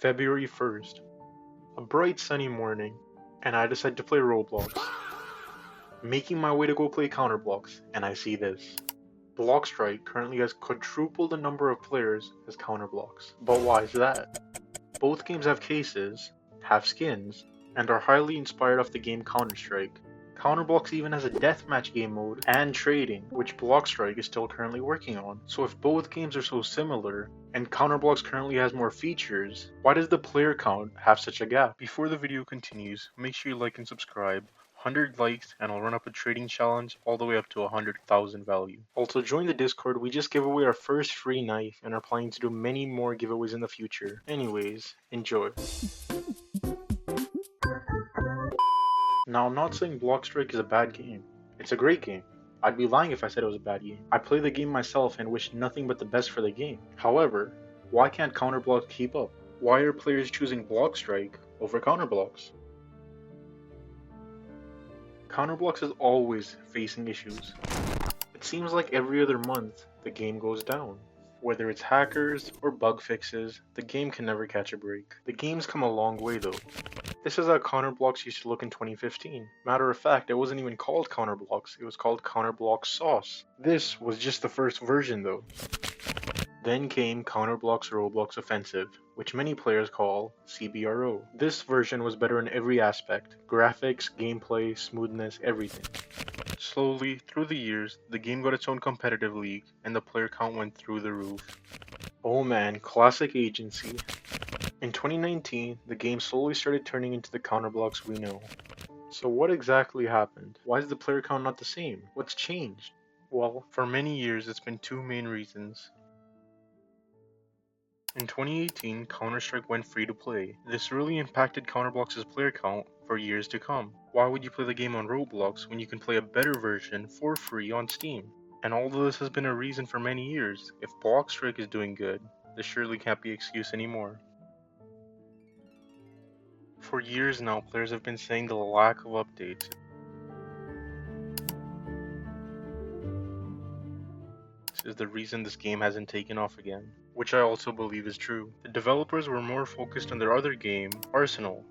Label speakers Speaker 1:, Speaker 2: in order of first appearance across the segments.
Speaker 1: February 1st, a bright sunny morning, and I decide to play Roblox. Making my way to go play Counterblox, and I see this. Blox currently has quadruple the number of players as Counterblox. But why is that? Both games have cases, have skins, and are highly inspired off the game Counter-Strike. Counterblox even has a deathmatch game mode and trading, which Blox is still currently working on. So if both games are so similar, and Counterblox currently has more features, why does the player count have such a gap? Before the video continues, make sure you like and subscribe. 100 likes and I'll run up a trading challenge all the way up to 100,000 value. Also join the Discord, we just gave away our first free knife and are planning to do many more giveaways in the future. Anyways, enjoy. Now I'm not saying Blox is a bad game. It's a great game. I'd be lying if I said it was a bad game. I play the game myself and wish nothing but the best for the game. However, why can't Counterblox keep up? Why are players choosing Blox over Counterblox? Counterblox is always facing issues. It seems like every other month, the game goes down. Whether it's hackers or bug fixes, the game can never catch a break. The game's come a long way though. This is how Counterblox used to look in 2015. Matter of fact, it wasn't even called Counterblox, it was called Counterblox Sauce. This was just the first version though. Then came Counterblox Roblox Offensive, which many players call CBRO. This version was better in every aspect: graphics, gameplay, smoothness, everything. Slowly, through the years, the game got its own competitive league, and the player count went through the roof. Oh man, classic agency. In 2019, the game slowly started turning into the Counterblox we know. So what exactly happened? Why is the player count not the same? What's changed? Well, for many years it's been two main reasons. In 2018, Counter-Strike went free to play. This really impacted Counterblox's player count for years to come. Why would you play the game on Roblox when you can play a better version for free on Steam? And although this has been a reason for many years, if Blox is doing good, this surely can't be an excuse anymore. For years now, players have been saying the lack of updates is the reason this game hasn't taken off again, which I also believe is true. The developers were more focused on their other game, Arsenal.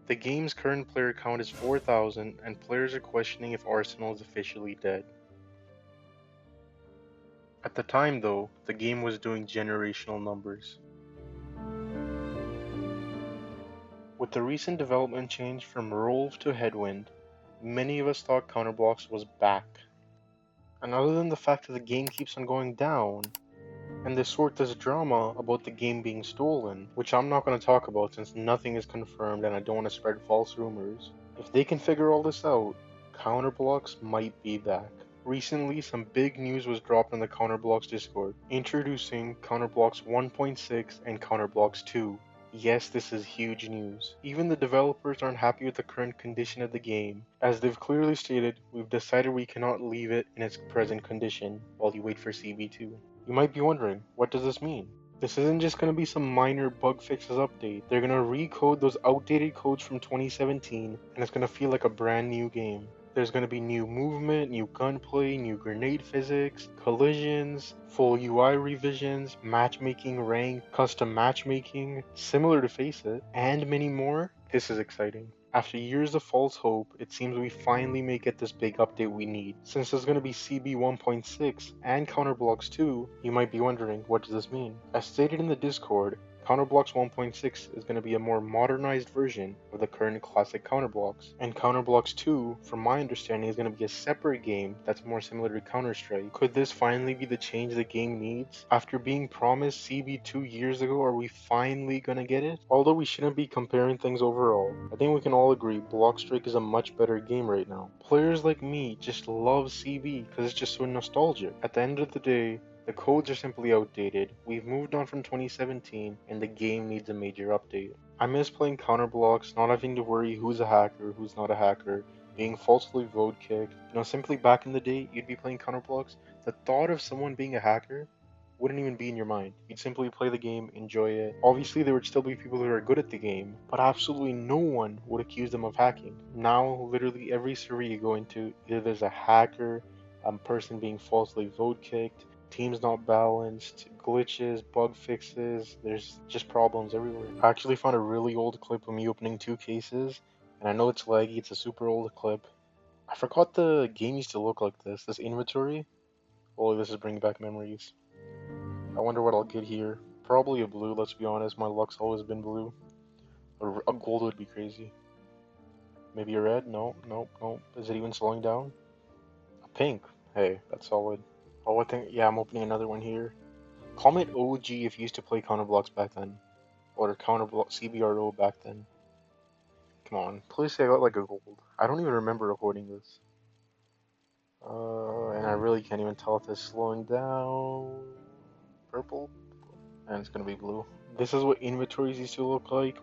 Speaker 1: The game's current player count is 4,000 and players are questioning if Arsenal is officially dead. At the time though, the game was doing generational numbers. With the recent development change from Rolf to Headwind, many of us thought Counterblox was back. And other than the fact that the game keeps on going down, and there's this drama about the game being stolen, which I'm not going to talk about since nothing is confirmed and I don't want to spread false rumors. If they can figure all this out, Counterblox might be back. Recently, some big news was dropped on the Counterblox Discord, introducing Counterblox 1.6 and Counterblox 2. Yes, this is huge news. Even the developers aren't happy with the current condition of the game. As they've clearly stated, we've decided we cannot leave it in its present condition while you wait for CB2. You might be wondering, what does this mean? This isn't just going to be some minor bug fixes update. They're going to recode those outdated codes from 2017 and it's going to feel like a brand new game. There's going to be new movement, new gunplay, new grenade physics, collisions, full UI revisions, matchmaking, rank, custom matchmaking, similar to Face It, and many more. This is exciting. After years of false hope, it seems we finally may get this big update we need. Since there's going to be CB 1.6 and Counterblox 2, you might be wondering, what does this mean? As stated in the Discord, Counterblox 1.6 is going to be a more modernized version of the current classic Counterblox, and Counterblox 2, from my understanding, is going to be a separate game that's more similar to Counter-Strike. Could this finally be the change the game needs? After being promised CB 2 years ago, are we finally going to get it? Although we shouldn't be comparing things overall, I think we can all agree Blox is a much better game right now. Players like me just love CB because it's just so nostalgic. At the end of the day, the codes are simply outdated, we've moved on from 2017, and the game needs a major update. I miss playing Counterblox, not having to worry who's a hacker, who's not a hacker, being falsely vote kicked. Simply back in the day, you'd be playing Counterblox, the thought of someone being a hacker wouldn't even be in your mind. You'd simply play the game, enjoy it. Obviously, there would still be people who are good at the game, but absolutely no one would accuse them of hacking. Now, literally every server you go into, either there's a hacker, a person being falsely vote kicked, team's not balanced, glitches, bug fixes, there's just problems everywhere. I actually found a really old clip of me opening 2 cases, and I know it's laggy, it's a super old clip. I forgot the game used to look like this inventory. Oh, this is bringing back memories. I wonder what I'll get here. Probably a blue, let's be honest, my luck's always been blue. A gold would be crazy. Maybe a red? No, nope, nope. Is it even slowing down? A pink. Hey, that's solid. Oh, I think, yeah, I'm opening another one here. Comment OG if you used to play Counter Blocks back then. Or Counter Block CBRO back then. Come on, please say I got like a gold. I don't even remember recording this. And I really can't even tell if this is slowing down. Purple? And it's gonna be blue. This is what inventories used to look like.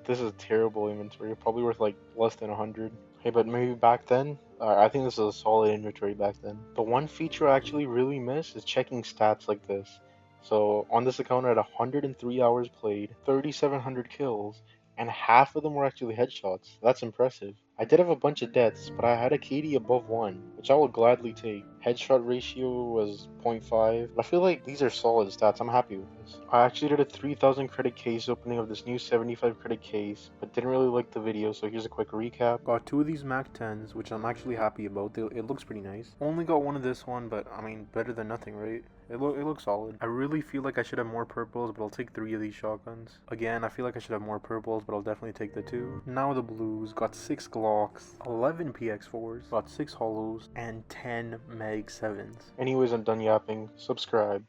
Speaker 1: This is a terrible inventory. Probably worth like less than 100. Hey, but maybe back then, I think this is a solid inventory back then. The one feature I actually really miss is checking stats like this. So on this account, I had 103 hours played, 3,700 kills, and half of them were actually headshots. That's impressive. I did have a bunch of deaths, but I had a KD above 1, which I will gladly take. Headshot ratio was 0.5. I feel like these are solid stats. I'm happy with this. I actually did a 3,000 credit case opening of this new 75 credit case, but didn't really like the video, so here's a quick recap. Got 2 of these Mac 10s, which I'm actually happy about. It looks pretty nice. Only got 1 of this one, but I mean, better than nothing, right? It looks solid. I really feel like I should have more purples, but I'll take 3 of these shotguns. Again, I feel like I should have more purples, but I'll definitely take the 2. Now the blues. Got 6 Glocks, 11 PX4s, got 6 hollows, and 10 Mag 7s. Anyways, I'm done yapping. Subscribe.